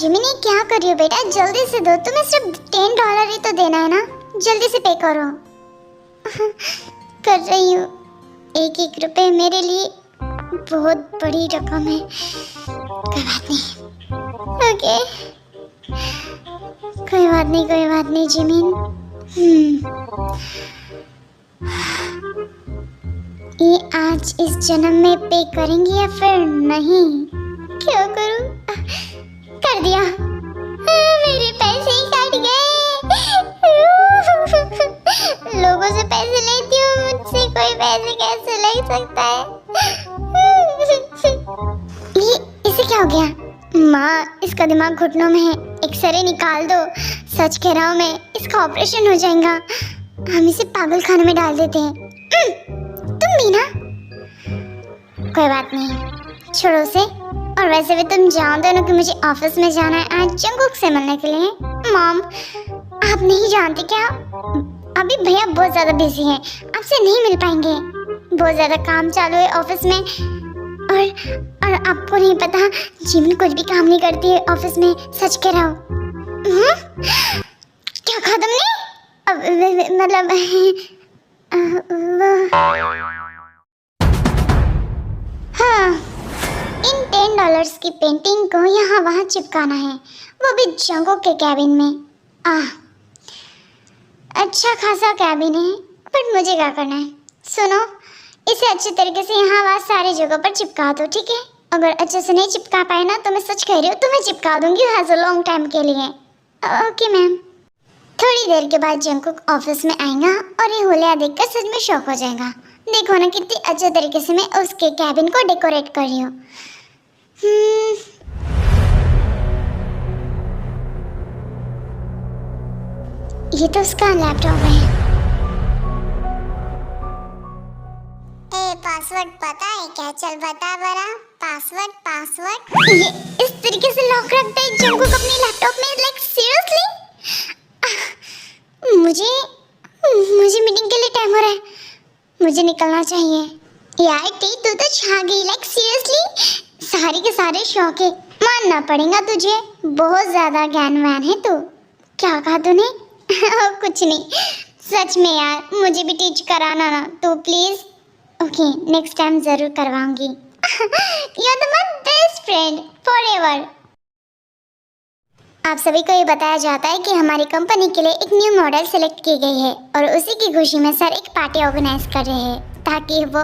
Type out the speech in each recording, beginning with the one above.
Gemini क्या कर रही हो बेटा, जल्दी से दो। तुम्हें सिर्फ $10 ही तो देना है ना, जल्दी से पे करो। कर रही हूँ। एक एक रुपए मेरे लिए बहुत बड़ी रकम है। कोई बात नहीं, ओके, कोई बात नहीं जिमिन। ये आज इस जन्म में पे करेंगी या फिर नहीं? क्या करूं? कर दिया। मेरे पैसे ही कट गए। लोगों से पैसे लेती हूँ, मुझसे कोई पैसे कैसे ले सकता है? ये इसे क्या हो गया? माँ, इसका दिमाग घुटनों में है, एक्सरे निकाल दो। सच कह रहा हूँ मैं, इसका ऑपरेशन हो जाएगा। हम इसे पागल खाने में डाल देते हैं। तुम भी ना? कोई बात नहीं, छोड़ो उसे। और वैसे भी तुम जान दो ना कि मुझे ऑफिस में जाना है आज जंगकुक से मिलने के लिए। मॉम, आप नहीं जानते क्या, अभी भैया बहुत ज़्यादा बिजी हैं, आपसे नहीं मिल पाएंगे। बहुत ज़्यादा काम चालू है ऑफिस में। और आपको नहीं पता, जिमिन कुछ भी काम नहीं करती है ऑफिस में, सच कह रहा हूँ। क्या कहा तुमने? मतलब हाँ, इन $10 की पेंटिंग को यहाँ वहाँ चिपकाना है, वो भी जंगकुक के कैबिन में। अच्छा खासा कैबिन है, बट मुझे क्या करना है? सुनो, इसे अच्छे तरीके से यहाँ वहाँ सारी जगह पर चिपका दो, ठीक है? अगर अच्छे से नहीं चिपका पाए ना तो मैं सच कह रही हूँ, तुम्हें चिपका दूंगी हैज़ अ लॉन्ग टाइम के लिए। Okay ma'am. थोड़ी देर के बाद जंगकुक ऑफिस में आएगा और ये होलिया देखकर सच में शॉक हो जाएगा। देखो ना कितनी अच्छे तरीके से मैं उसके कैबिन को डेकोरेट कर रही हूँ। ये तो उसका लैपटॉप है। पासवर्ड पता है क्या? चल बता बरा। पासवर्ड ये इस तरीके से लॉक रखता है जंगकुक अपने लैपटॉप में? Like seriously? मुझे मीटिंग के लिए टाइम हो रहा है, मुझे निकलना चाहिए। यार टी, तू तो छा गई। लाइक सीरियसली, सारे के सारे शौक है, मानना पड़ेगा तुझे, बहुत ज्यादा ज्ञानवान है तू। क्या कहा तूने? कुछ नहीं, सच में यार, मुझे भी टीच कराना ना तो प्लीज। ओके, नेक्स्ट टाइम जरूर करवाऊंगी। You are my best friend forever. आप सभी को ये बताया जाता है कि हमारी कंपनी के लिए एक न्यू मॉडल सेलेक्ट की गई है और उसी की खुशी में सर एक पार्टी ऑर्गेनाइज कर रहे हैं ताकि वो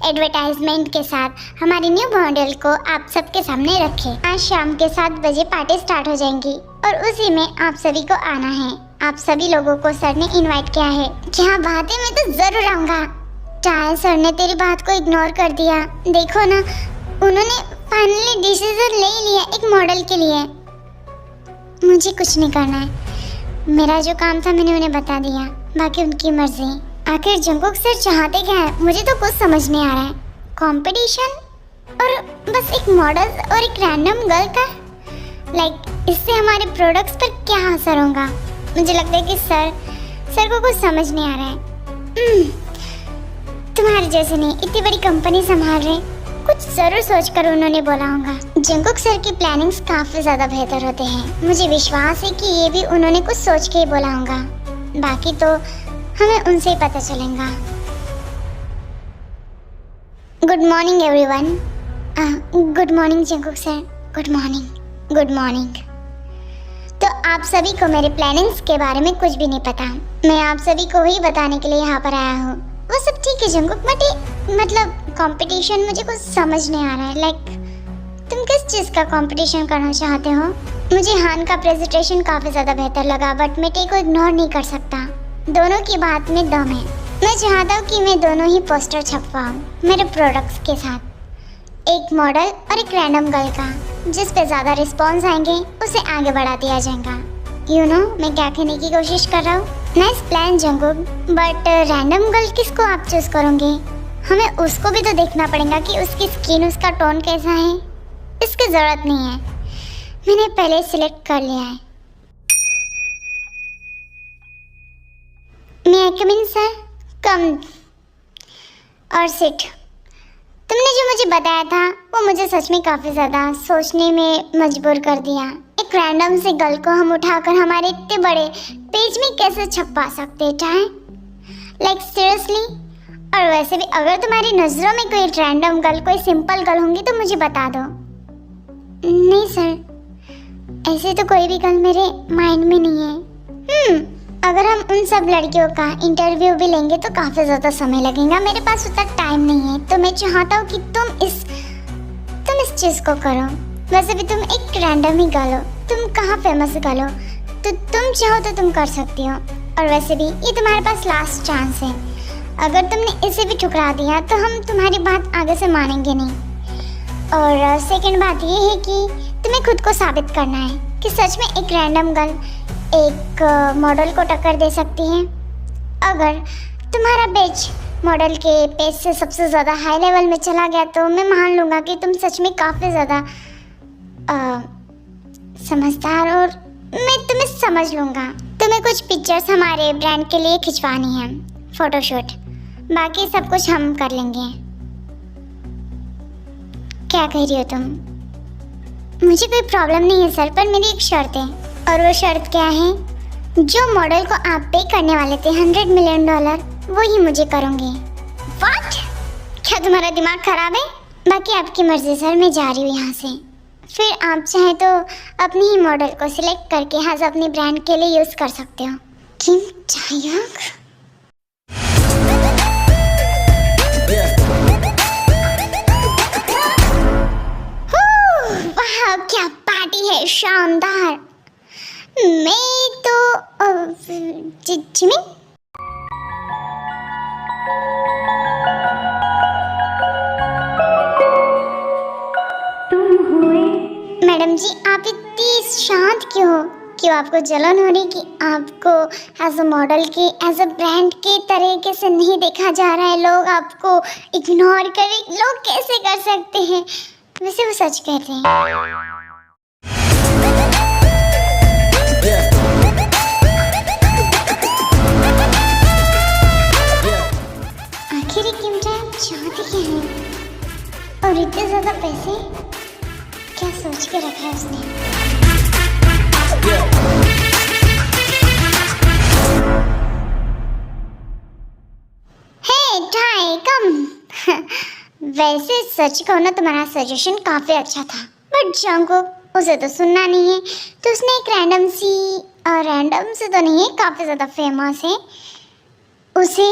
एडवर्टाइजमेंट के साथ हमारी न्यू मॉडल को आप सबके सामने रखें। आज शाम के 7 बजे पार्टी स्टार्ट हो जाएंगी और उसी में आप सभी को आना है। आप सभी लोगों को सर ने इन्वाइट किया है। क्या बात है, मैं तो जरूर आऊँगा। टायल सर ने तेरी बात को इग्नोर कर दिया। देखो ना, उन्होंने फाइनली डिसीजन ले लिया एक मॉडल के लिए। मुझे कुछ नहीं करना है, मेरा जो काम था मैंने उन्हें बता दिया, बाकी उनकी मर्जी। आखिर जंगकुक सर चाहते क्या है, मुझे तो कुछ समझ नहीं आ रहा है। कंपटीशन और बस एक मॉडल और एक रैंडम गर्ल का, लाइक इससे हमारे प्रोडक्ट्स पर क्या असर होगा? मुझे लगता है कि सर को कुछ समझ नहीं आ रहा है। तुम्हारे जैसे नहीं, इतनी बड़ी कंपनी संभाल रहे, कुछ जरूर सोच कर उन्होंने बोला होगा। जंगकुक सर की प्लानिंग्स काफी ज्यादा बेहतर होते हैं, मुझे विश्वास है कि ये भी उन्होंने कुछ सोच के ही बोला होगा, बाकी तो हमें उनसे ही पता चलेगा। Good morning everyone. Good morning Jungkook sir. Good morning. तो आप सभी को मेरे प्लानिंग्स के बारे में कुछ भी नहीं पता, मैं आप सभी को ही बताने के लिए यहाँ पर आया हूँ। वो सब ठीक है जंगकुक, मतलब कंपटीशन मुझे कुछ समझ नहीं आ रहा है। लाइक तुम किस चीज़ का कंपटीशन करना चाहते हो? मुझे हान का प्रेजेंटेशन काफ़ी ज़्यादा बेहतर लगा, बट मैं टी को इग्नोर नहीं कर सकता। दोनों की बात में दम है। मैं चाहता हूँ कि मैं दोनों ही पोस्टर छपवाऊँ मेरे प्रोडक्ट्स के साथ, एक मॉडल और एक रैंडम गर्ल का। जिस पे ज़्यादा रिस्पॉन्स आएंगे उसे आगे बढ़ा दिया जाएगा। यू नो मैं क्या कहने की कोशिश कर रहा हूँ? Nice plan Jungkook, but random girl किसको आप चूज करोगे? हमें उसको भी तो देखना पड़ेगा कि उसकी स्किन, उसका टोन कैसा है। इसकी ज़रूरत नहीं है, मैंने पहले सिलेक्ट कर लिया है। मैं आई कम इन सर? कम और सिट। तुमने जो मुझे बताया था वो मुझे सच में काफ़ी ज़्यादा सोचने में मजबूर कर दिया। एक एक रैंडम से गर्ल को हम उठाकर हमारे इतने बड़े पेज में कैसे छपवा सकते हैं चाहे? Like seriously? और वैसे भी अगर तुम्हारी नज़रों में कोई रैंडम गर्ल, कोई सिंपल गर्ल होंगी तो मुझे बता दो। नहीं सर, ऐसे तो कोई भी गर्ल मेरे माइंड में नहीं है। अगर हम उन सब लड़कियों का इंटरव्यू भी लेंगे तो काफ़ी ज़्यादा समय लगेगा, मेरे पास उतना टाइम नहीं है। तो मैं चाहता हूँ कि तुम इस चीज़ को करो। वैसे भी तुम एक रैंडम ही गर्ल हो, तुम कहाँ फेमस गर्ल हो, तो तुम चाहो तो तुम कर सकती हो। और वैसे भी ये तुम्हारे पास लास्ट चांस है, अगर तुमने इसे भी ठुकरा दिया तो हम तुम्हारी बात आगे से मानेंगे नहीं। और सेकंड बात ये है कि तुम्हें खुद को साबित करना है कि सच में एक रैंडम गर्ल एक मॉडल को टक्कर दे सकती है। अगर तुम्हारा पेज मॉडल के पेज से सबसे ज़्यादा हाई लेवल में चला गया तो मैं मान लूँगा कि तुम सच में काफ़ी ज़्यादा समझदार, और मैं तुम्हें समझ लूँगा। तुम्हें कुछ पिक्चर्स हमारे ब्रांड के लिए खिंचवानी है, फोटोशूट, बाकी सब कुछ हम कर लेंगे। क्या कह रही हो तुम? मुझे कोई प्रॉब्लम नहीं है सर, पर मेरी एक शर्त है। और वो शर्त क्या है? जो मॉडल को आप पे करने वाले थे $100 मिलियन, वो ही मुझे करूँगी। व्हाट? क्या तुम्हारा दिमाग खराब है? बाकी आपकी मर्जी सर, मैं जा रही हूँ यहाँ से। फिर आप चाहे तो अपनी ही मॉडल को सिलेक्ट करके एज अपनी ब्रांड के लिए यूज़ कर सकते हो। किम चायोंग? वाह, क्या पार्टी है, शानदार। मैं तो जिमिन? मैडम जी, आप इतनी शांत क्यों हो? क्यों आपको जलन हो रही कि आपको एज अ मॉडल के, एज अ ब्रांड के तरीके से नहीं देखा जा रहा है? लोग आपको इग्नोर करें, लोग कैसे कर सकते हैं? वैसे वो सच कहते हैं। आखिर किम चाहती क्या है? और इतने ज़्यादा पैसे क्या सोच के रखा है उसने? हे टाई, कम। वैसे सच कहो ना, तुम्हारा सजेशन काफी अच्छा था, बट जंगकुक, उसे तो सुनना नहीं है, तो उसने एक रैंडम से तो नहीं है, काफी ज्यादा फेमस है, उसे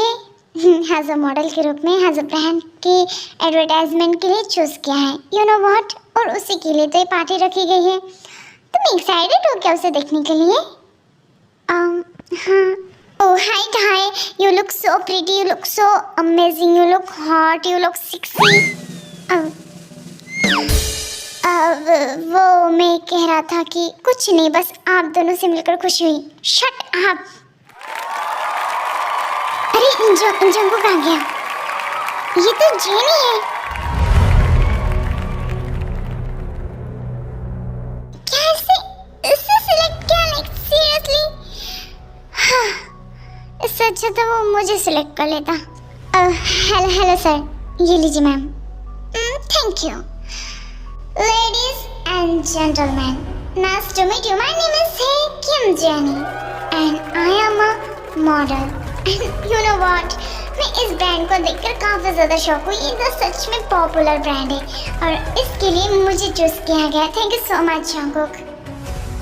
एज अ मॉडल के रूप में, एज अ ब्रांड के एडवर्टाइजमेंट के लिए चूज किया है। You know what? और उसी के लिए तो ये पार्टी रखी गई है। तुम एक्साइटेड हो क्या उसे देखने के लिए? हाँ। Oh, hi, you look so pretty, you look so amazing, you look hot, you look sexy. वो मैं कह रहा था कि कुछ नहीं, बस आप दोनों से मिलकर खुशी हुई। Shut up! अरे जंगकुक आ गया। ये तो जेनी है। क्या इससे सिलेक्ट किया? Like seriously? हाँ, इससे अच्छा तो वो मुझे सिलेक्ट कर लेता। हेलो सर, ये लीजिए ma'am. Thank you. Ladies and gentleman, nice to meet you. My name is Kim Jenny and I am a model. You know what, मैं इस ब्रांड को देखकर काफ़ी ज़्यादा शौक हुई। ये तो सच में पॉपुलर ब्रांड है और इसके लिए मुझे चूज़ किया गया। Thank you so much Jungkook,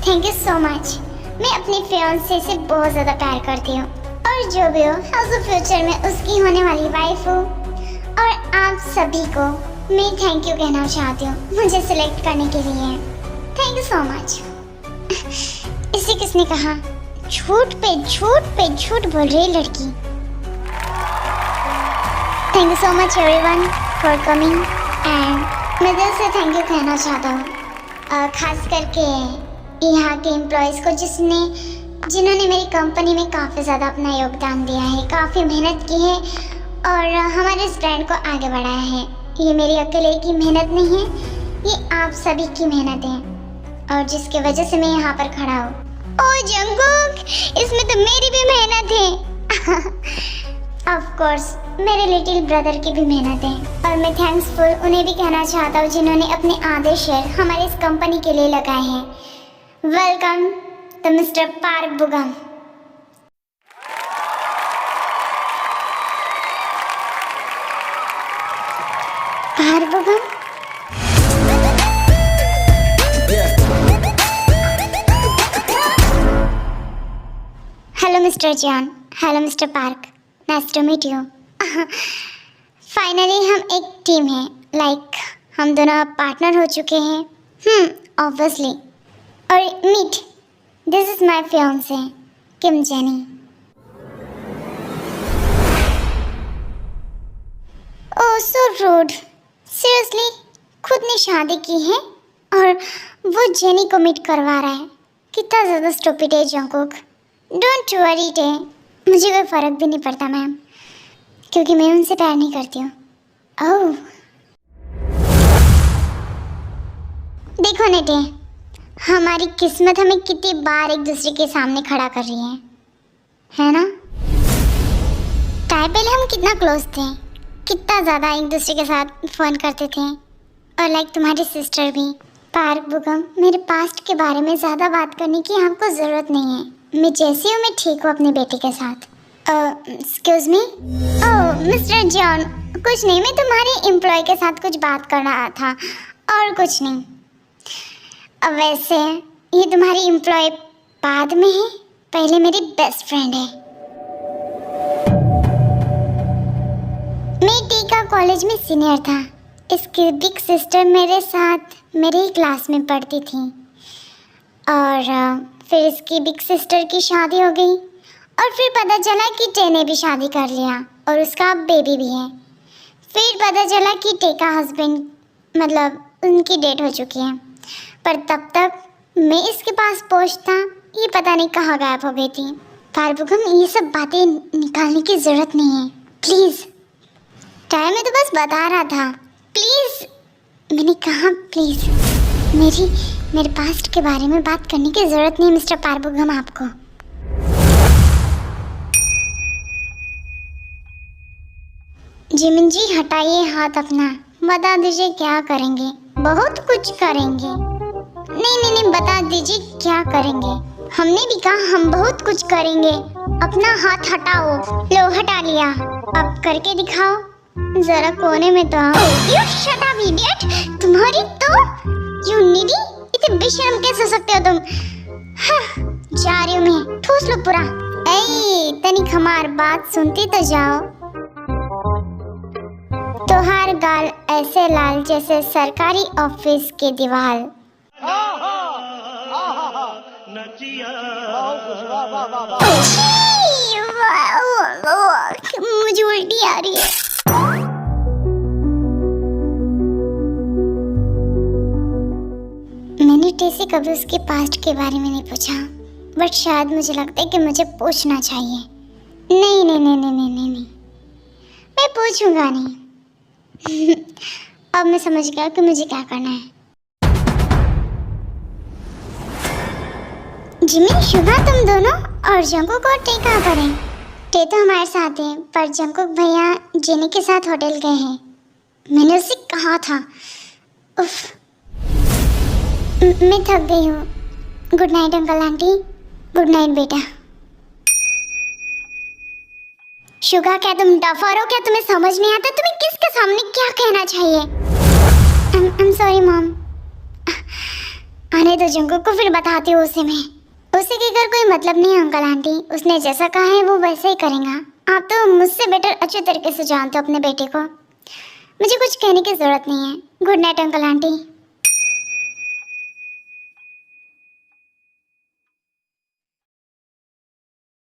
thank you so much. मैं अपने फियांसे से बहुत ज़्यादा प्यार करती हूँ और जो भी हो, एज फ्यूचर में उसकी होने वाली वाइफ हूँ। और आप सभी को मैं थैंक यू कहना चाहती हूँ मुझे सिलेक्ट करने के लिए। Thank you so much. इसे किसने कहा? झूठ पे झूठ बोल रही लड़की। Thank you so much everyone for coming and मैं दिल से थैंक यू कहना चाहता हूँ खास करके यहाँ के एम्प्लॉयज़ को जिन्होंने मेरी कंपनी में काफ़ी ज़्यादा अपना योगदान दिया है, काफ़ी मेहनत की है और हमारे इस ब्रांड को आगे बढ़ाया है। ये मेरी अकेले की मेहनत नहीं है, ये आप सभी की मेहनत है और जिसकी वजह से मैं यहाँ पर खड़ा हूँ। ओह जंगकुक, इसमें तो मेरी भी मेहनत है। ऑफ कोर्स मेरे लिटिल ब्रदर की भी मेहनत है और मैं थैंक्सफुल उन्हें भी कहना चाहता हूँ जिन्होंने अपने आधे शेयर हमारे इस कंपनी के लिए लगाए हैं। Welcome to mister Park Bogum. Park Bogum, hello mister John, hello mister Park, nice to meet you. Finally हम एक टीम हैं, लाइक हम दोनों पार्टनर हो चुके हैं। ऑब्वियसली। और meet, this is my fiancee Kim Jenny. Oh so rude, seriously, खुद ने शादी की है और वो जेनी को मीट करवा रहा है। कितना ज़्यादा स्टूपिड है जंगकुक। डोंट वरी टे, मुझे कोई फ़र्क भी नहीं पड़ता मैम, क्योंकि मैं उनसे प्यार नहीं करती हूँ। ओह देखो नेटे, हमारी किस्मत हमें कितनी बार एक दूसरे के सामने खड़ा कर रही है ना? टाइम पहले हम कितना क्लोज थे, कितना ज़्यादा एक दूसरे के साथ फ़ोन करते थे, और लाइक तुम्हारी सिस्टर भी। पार्क बुगम, मेरे पास्ट के बारे में ज़्यादा बात करने की आपको ज़रूरत नहीं है। मैं जैसी हूँ मैं ठीक हूँ अपनी बेटी के साथ। Excuse me. Oh mister John, कुछ नहीं, मैं तुम्हारे एम्प्लॉय के साथ कुछ बात कर रहा था और कुछ नहीं। अब वैसे ये तुम्हारी एम्प्लॉय बाद में है, पहले मेरी बेस्ट फ्रेंड है। मैं टीका कॉलेज में सीनियर था। इसकी बिग सिस्टर मेरे साथ मेरे ही क्लास में पढ़ती थी, और फिर इसकी बिग सिस्टर की शादी हो गई, और फिर पता चला कि टे ने भी शादी कर लिया और उसका बेबी भी है। फिर पता चला कि टे का हस्बैंड, मतलब उनकी डेट हो चुकी है, पर तब तक मैं इसके पास पहुंचता ये पता नहीं कहाँ गायब हो गई थी। पारबुगम, ये सब बातें निकालने की ज़रूरत नहीं है, प्लीज़। टाइम में तो बस बता रहा था, प्लीज़। मैंने कहा प्लीज़। मेरे पास्ट के बारे में बात करने की ज़रूरत नहीं मिस्टर पारबुगम आपको। जिमिन जी हटाइए हाथ अपना, बता दीजिए क्या करेंगे। बहुत कुछ करेंगे। नहीं, बता दीजिए क्या करेंगे। हमने भी कहा हम बहुत कुछ करेंगे। अपना हाथ हटाओ। लो हटा लिया, अब करके दिखाओ। जरा कोने में तो आओ। यू शट अप इडियट, तुम्हारी तो यू नीडी, इतने बेशर्म कैसे हो सकते हो तुम। हाँ, जा रही हूँ मैं, ठूस लो पूरा। ऐ तनिक हमार बात सुनती तो जाओ। तोहार गाल ऐसे लाल जैसे सरकारी ऑफिस के दीवार। मुझे उल्टी आ रही है। मैंने टे से कभी उसके पास्ट के बारे में नहीं पूछा, बट शायद मुझे लगता है कि मुझे पूछना चाहिए। नहीं, मैं पूछूंगा नहीं। अब मैं समझ गया कि मुझे क्या करना है। जिमी, शुभा, तुम दोनों और जंगकुक और टे कहाँ पर हैं? टे तो हमारे साथ है, पर जंगकुक भैया जेनी के साथ होटल गए हैं। मैंने उसे कहा था। उफ, मैं थक गई हूँ। Good night uncle aunty. Good night बेटा। शुगा, क्या तुम डफर हो? क्या तुम्हें समझ नहीं आता तुम्हें किसके सामने क्या कहना चाहिए? I'm sorry mom. आने दो जंगकुक को, फिर बताती हूँ उसे मैं। उसे कहकर कोई मतलब नहीं अंकल आंटी, उसने जैसा कहा है वो वैसे ही करेगा। आप तो मुझसे बेटर अच्छे तरीके से जानते हो अपने बेटे को। मुझे कुछ कहने की जरूरत नहीं है। Good night uncle aunty.